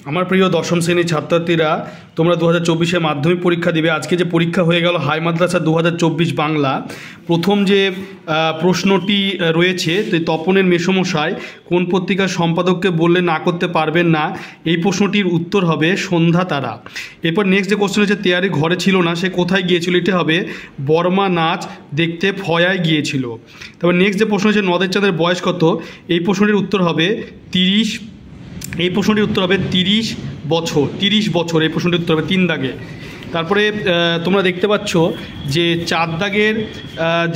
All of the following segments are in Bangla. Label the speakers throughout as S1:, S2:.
S1: আমার প্রিয় দশম শ্রেণীর ছাত্রছাত্রীরা, তোমরা 2024-এ মাধ্যমিক পরীক্ষা দিবে। আজকে যে পরীক্ষা হয়ে গেল হাই মাদ্রাসা 2024 বাংলা, প্রথম যে প্রশ্নটি রয়েছে, তপনের মেসমশাই কোন পত্রিকার সম্পাদককে বললে না করতে পারবেন না, এই প্রশ্নটির উত্তর হবে সন্ধ্যা তারা। এরপর নেক্সট যে কোশ্চেন হচ্ছে, তেয়ারি ঘরে ছিল না, সে কোথায় গিয়েছিল, এটা হবে বর্মা নাচ দেখতে ফয়ায় গিয়েছিল। তারপর নেক্সট যে প্রশ্ন হচ্ছে, নদের চাঁদের বয়স কত, এই প্রশ্নটির উত্তর হবে 30। এই প্রশ্নটির উত্তর হবে 30 বছর। 30 বছর এই প্রশ্নটির উত্তর হবে 3 দাগে। তারপরে তোমরা দেখতে পাচ্ছ যে 4 দাগের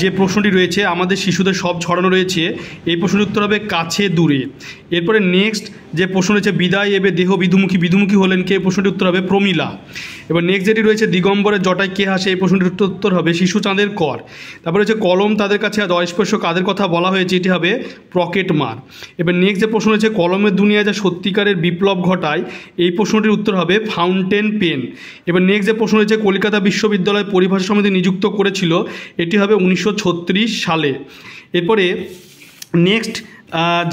S1: যে প্রশ্নটি রয়েছে, আমাদের শিশুদের সব ছড়ানো রয়েছে, এই প্রশ্নটির উত্তর হবে কাছে দূরে। এরপরে নেক্সট যে প্রশ্ন রয়েছে, বিদায় এবে দেহ বিধুমুখী হলেন কে, এই প্রশ্নটির উত্তর হবে প্রমীলা। এবার নেক্সট যেটি রয়েছে, দিগম্বরের জটায় কে হাসে, এই প্রশ্নটির উত্তর হবে শিশু চাঁদের কর। তারপরে হচ্ছে কলম তাদের কাছে আজ অস্পর্শ কাদের কথা বলা হয়েছে, এটি হবে পকেট মার। এবার নেক্সট যে প্রশ্ন রয়েছে, কলমের দুনিয়ায় যা সত্যিকারের বিপ্লব ঘটায়, এই প্রশ্নটির উত্তর হবে ফাউন্টেন পেন। এবার নেক্সট যে প্রশ্ন রয়েছে, কলকাতা বিশ্ববিদ্যালয় পরিভাষা সমিতি নিযুক্ত করেছিল, এটি হবে 1936 সালে। এরপরে নেক্সট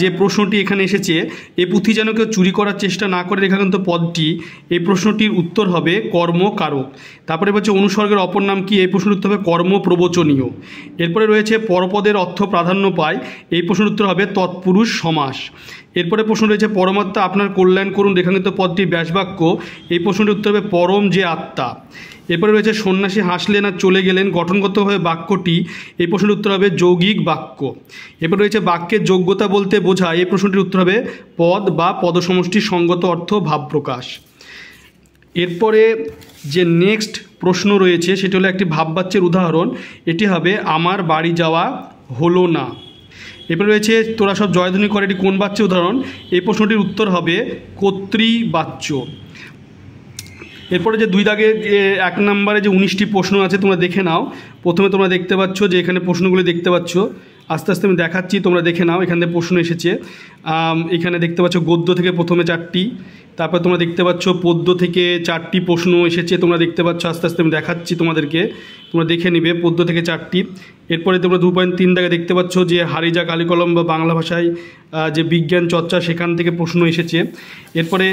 S1: যে প্রশ্নটি এখানে এসেছে, এ পুঁথি যেন কেউ চুরি করার চেষ্টা না করে রেখাঙ্কিত পদটি, এই প্রশ্নটির উত্তর হবে কর্মকারক। তারপরে হচ্ছে অনুসর্গের অপর নাম কি, এই প্রশ্নের উত্তর হবে কর্মপ্রবচনীয়। এরপরে রয়েছে পরপদের অর্থ প্রাধান্য পায়, এই প্রশ্নের উত্তর হবে তৎপুরুষ সমাস। এরপরে প্রশ্ন রয়েছে, পরমাত্মা আপনার কল্যাণ করুন রেখাঙ্কিত পদটি ব্যাসবাক্য, এই প্রশ্নটির উত্তর হবে পরম যে আত্মা। এরপরে রয়েছে সন্ন্যাসী হাসলেন আর চলে গেলেন, গঠনগতভাবে বাক্যটি, এই প্রশ্নের উত্তর হবে যৌগিক বাক্য। এরপরে রয়েছে বাক্যের যোগ্যতা বলতে বোঝায়, এই প্রশ্নটির উত্তর হবে পদ বা পদসমষ্টির সঙ্গত অর্থ ভাব প্রকাশ। এরপরে যে নেক্সট প্রশ্ন রয়েছে, সেটি হলো একটি ভাববাচ্যের উদাহরণ, এটি হবে আমার বাড়ি যাওয়া হলো না। এরপরে রয়েছে তোরা সব জয়ধ্বনি করে, এটি কোন বাচ্যের উদাহরণ, এই প্রশ্নটির উত্তর হবে কর্তৃবাচ্য। এরপরে যে 2 দাগে যে 1 নম্বরে যে 19টি প্রশ্ন আছে, তোমরা দেখে নাও। প্রথমে তোমরা দেখতে পাচ্ছ যে এখানে প্রশ্নগুলি দেখতে পাচ্ছ, আস্তে আস্তে আমি দেখাচ্ছি, তোমরা দেখে নাও। এখান থেকে প্রশ্ন এসেছে, এখানে দেখতে পাচ্ছ গদ্য থেকে প্রথমে 4টি, তারপর তোমরা দেখতে পাচ্ছ পদ্য থেকে 4টি প্রশ্ন এসেছে, তোমরা দেখতে পাচ্ছ, আস্তে আস্তে আমি দেখাচ্ছি তোমাদেরকে, তোমরা দেখে নিবে। পদ্য থেকে 4টি। এরপরে তোমরা 2.3 দাগে দেখতে পাচ্ছ যে হারিজা কালিকলম বা বাংলা ভাষায় যে বিজ্ঞান চর্চা, সেখান থেকে প্রশ্ন এসেছে। এরপরে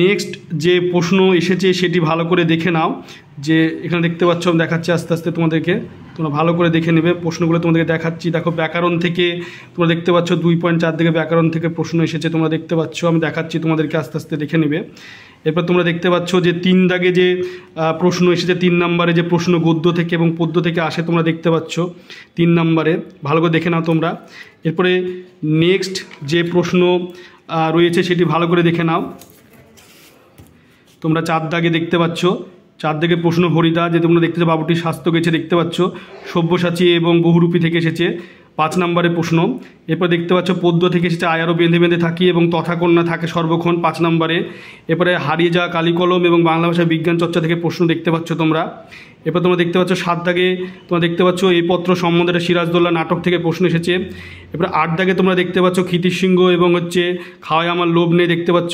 S1: নেক্সট যে প্রশ্ন এসেছে সেটি ভালো করে দেখে নাও, যে এখানে দেখতে পাচ্ছ, আমি দেখাচ্ছি আস্তে আস্তে তোমাদেরকে, তোমরা ভালো করে দেখে নেবে। প্রশ্নগুলো তোমাদেরকে দেখাচ্ছি, দেখো ব্যাকরণ থেকে তোমরা দেখতে পাচ্ছ 2.4 থেকে ব্যাকরণ থেকে প্রশ্ন এসেছে, তোমরা দেখতে পাচ্ছ, আমি দেখাচ্ছি তোমাদেরকে, আস্তে আস্তে দেখে নেবে। এরপর তোমরা দেখতে পাচ্ছ যে 3 দাগে যে প্রশ্ন এসেছে, 3 নম্বরে যে প্রশ্ন গদ্য থেকে এবং পদ্য থেকে আসে, তোমরা দেখতে পাচ্ছ 3 নম্বরে, ভালো করে দেখে নাও তোমরা। এরপরে নেক্সট যে প্রশ্ন রয়েছে সেটি ভালো করে দেখে নাও, তোমরা 4 দাগে দেখতে পাচ্ছ, 4 দাগে প্রশ্ন হরিদা, যে তোমরা দেখতে পাচ্ছ বাবুটির স্বাস্থ্য গেছে, দেখতে পাচ্ছ সব্যসাচী এবং বহুরূপী থেকে এসেছে 5 নম্বরের প্রশ্ন। এরপর দেখতে পাচ্ছ পদ্য থেকে এসেছে আয়ারও বেঁধে বেঁধে থাকি এবং তথাকন্যা থাকে সর্বক্ষণ 5 নম্বরে। এরপরে হারিয়ে যাওয়া কালিকলম এবং বাংলা ভাষায় বিজ্ঞান চর্চা থেকে প্রশ্ন দেখতে পাচ্ছ তোমরা। এরপর তোমরা দেখতে পাচ্ছ 7 দাগে তোমরা দেখতে পাচ্ছ এই পত্র সম্বন্ধে সিরাজদৌল্লা নাটক থেকে প্রশ্ন এসেছে। এরপর 8 দাগে তোমরা দেখতে পাচ্ছ ক্ষিতিসিংহ এবং হচ্ছে খাওয়ায় আমার লোভ নেই, দেখতে পাচ্ছ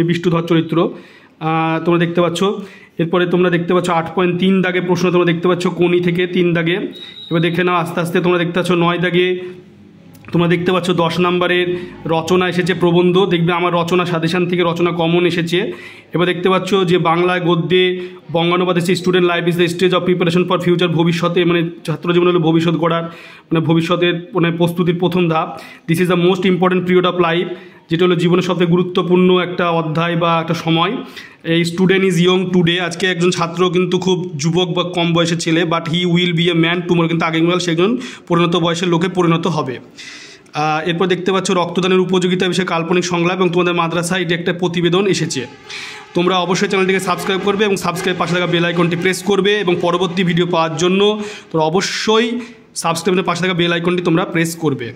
S1: বিষ্ণুধর চরিত্র তোমরা দেখতে পাচ্ছ। এরপরে তোমরা দেখতে পাচ্ছ 8.3 দাগে প্রশ্ন তোমরা দেখতে পাচ্ছ কোনি থেকে 3 দাগে। এবার দেখে নাও আস্তে আস্তে, তোমরা দেখতে পাচ্ছ 9 দাগে তোমরা দেখতে পাচ্ছ 10 নম্বরের রচনা এসেছে প্রবন্ধ, দেখবে আমার রচনা সাজেশান থেকে রচনা কমন এসেছে। এবার দেখতে পাচ্ছ যে বাংলায় গদ্যে বঙ্গানুবাদ এসেছে student life is the stage of preparation for future, ভবিষ্যতে মানে ছাত্র জীবন হলো ভবিষ্যৎ গড়ার মানে ভবিষ্যতের মানে প্রস্তুতির প্রথম ধাপ। This is the most important period of life, যেটা হলো জীবনের সবথেকে গুরুত্বপূর্ণ একটা অধ্যায় বা একটা সময়। এই স্টুডেন্ট ইজ ইয়ং টুডে, আজকে একজন ছাত্র কিন্তু খুব যুবক বা কম বয়সের ছেলে, but he will B a man tomorrow, কিন্তু আগামীকাল সে একজন পরিণত বয়সের লোকে পরিণত হবে। এরপর দেখতে পাচ্ছ রক্তদানের উপযোগিতা বিষয়ে কাল্পনিক সংলাপ এবং তোমাদের মাদ্রাসায় এটি একটা প্রতিবেদন এসেছে। তোমরা অবশ্যই চ্যানেলটিকে সাবস্ক্রাইব করবে এবং সাবস্ক্রাইব পাশে থাকা বেল আইকনটি প্রেস করবে এবং পরবর্তী ভিডিও পাওয়ার জন্য তোমরা অবশ্যই সাবস্ক্রাইবের পাশে থাকা বেল আইকনটি তোমরা প্রেস করবে।